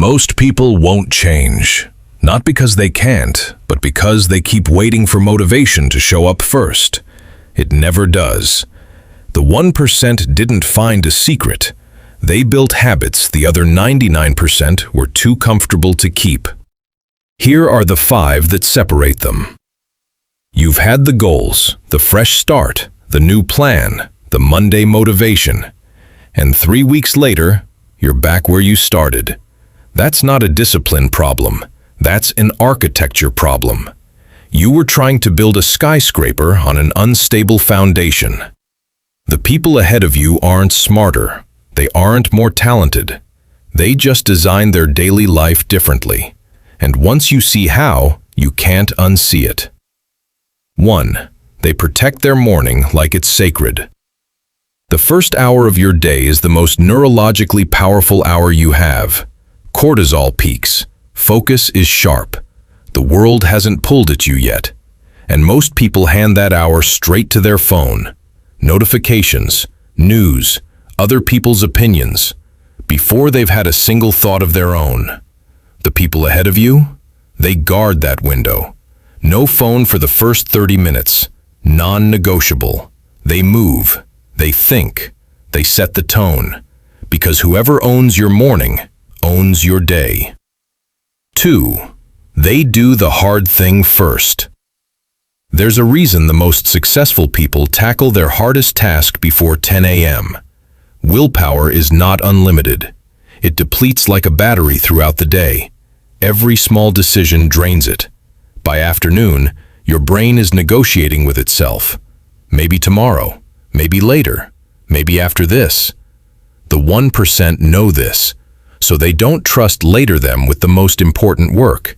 Most people won't change. Not because they can't, but because they keep waiting for motivation to show up first. It never does. The 1% didn't find a secret. They built habits the other 99% were too comfortable to keep. Here are the 5 that separate them. You've had the goals, the fresh start, the new plan, the Monday motivation. And 3 weeks later, you're back where you started. That's not a discipline problem. That's an architecture problem. You were trying to build a skyscraper on an unstable foundation. The people ahead of you aren't smarter. They aren't more talented. They just designed their daily life differently. And once you see how, you can't unsee it. 1. They protect their morning like it's sacred. The first hour of your day is the most neurologically powerful hour you have. Cortisol peaks. Focus is sharp. The world hasn't pulled at you yet. And most people hand that hour straight to their phone. Notifications, news, other people's opinions, before they've had a single thought of their own. The people ahead of you, they guard that window. No phone for the first 30 minutes. Non-negotiable. They move. They think. They set the tone. Because whoever owns your morning owns your day. 2. They do the hard thing first. There's a reason the most successful people tackle their hardest task before 10 a.m. Willpower is not unlimited. It depletes like a battery throughout the day. Every small decision drains it. By afternoon, your brain is negotiating with itself. Maybe tomorrow, maybe later, maybe after this. The 1% know this, so they don't trust later them with the most important work.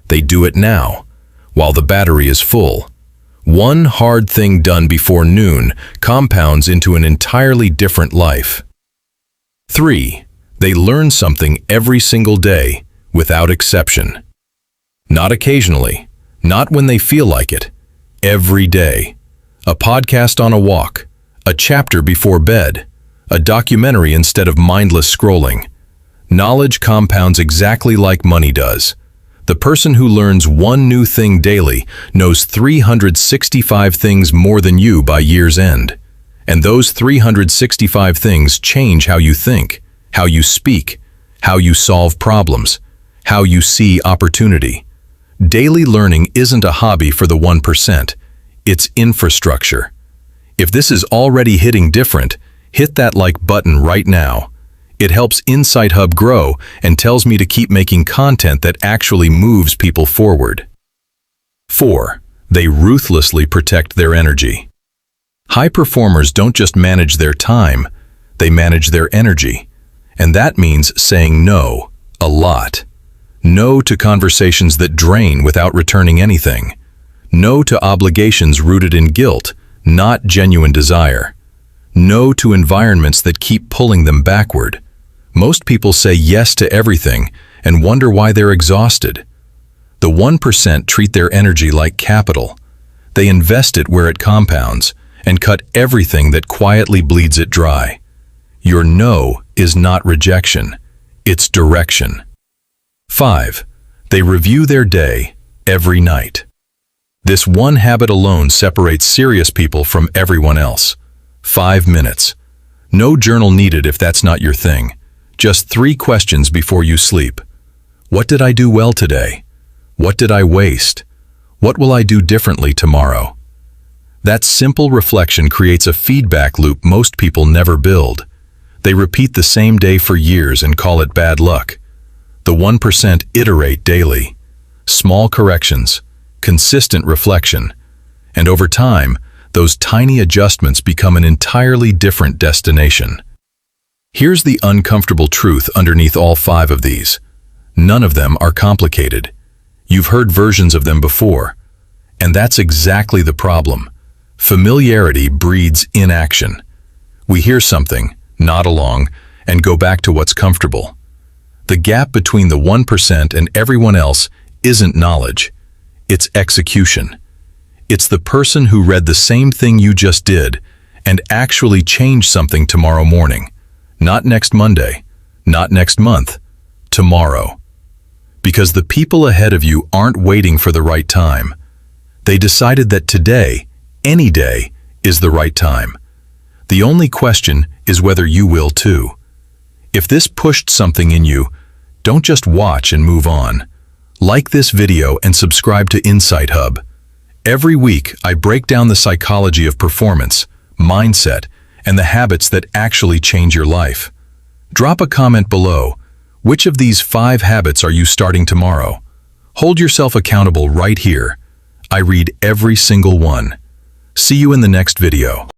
They do it now, while the battery is full. One hard thing done before noon compounds into an entirely different life. 3. They learn something every single day, without exception. Not occasionally, not when they feel like it. Every day. A podcast on a walk, a chapter before bed, a documentary instead of mindless scrolling. Knowledge compounds exactly like money does. The person who learns one new thing daily knows 365 things more than you by year's end. And those 365 things change how you think, how you speak, how you solve problems, how you see opportunity. Daily learning isn't a hobby for the 1%. It's infrastructure. If this is already hitting different, hit that like button right now. It helps Insight Hub grow and tells me to keep making content that actually moves people forward. 4. They ruthlessly protect their energy. High performers don't just manage their time, they manage their energy. And that means saying no, a lot. No to conversations that drain without returning anything. No to obligations rooted in guilt, not genuine desire. No to environments that keep pulling them backward. Most people say yes to everything and wonder why they're exhausted. The 1% treat their energy like capital. They invest it where it compounds and cut everything that quietly bleeds it dry. Your no is not rejection, it's direction. 5. They review their day every night. This one habit alone separates serious people from everyone else. 5 minutes. No journal needed if that's not your thing. Just 3 questions before you sleep. What did I do well today? What did I waste? What will I do differently tomorrow? That simple reflection creates a feedback loop most people never build. They repeat the same day for years and call it bad luck. The 1% iterate daily. Small corrections, consistent reflection, and over time, those tiny adjustments become an entirely different destination. Here's the uncomfortable truth underneath all 5 of these. None of them are complicated. You've heard versions of them before. And that's exactly the problem. Familiarity breeds inaction. We hear something, nod along, and go back to what's comfortable. The gap between the 1% and everyone else isn't knowledge. It's execution. It's the person who read the same thing you just did and actually changed something tomorrow morning. Not next Monday, not next month, tomorrow. Because the people ahead of you aren't waiting for the right time. They decided that today, any day, is the right time. The only question is whether you will too. If this pushed something in you, don't just watch and move on. Like this video and subscribe to Insight Hub. Every week, I break down the psychology of performance, mindset, and the habits that actually change your life. Drop a comment below. Which of these 5 habits are you starting tomorrow? Hold yourself accountable right here. I read every single one. See you in the next video.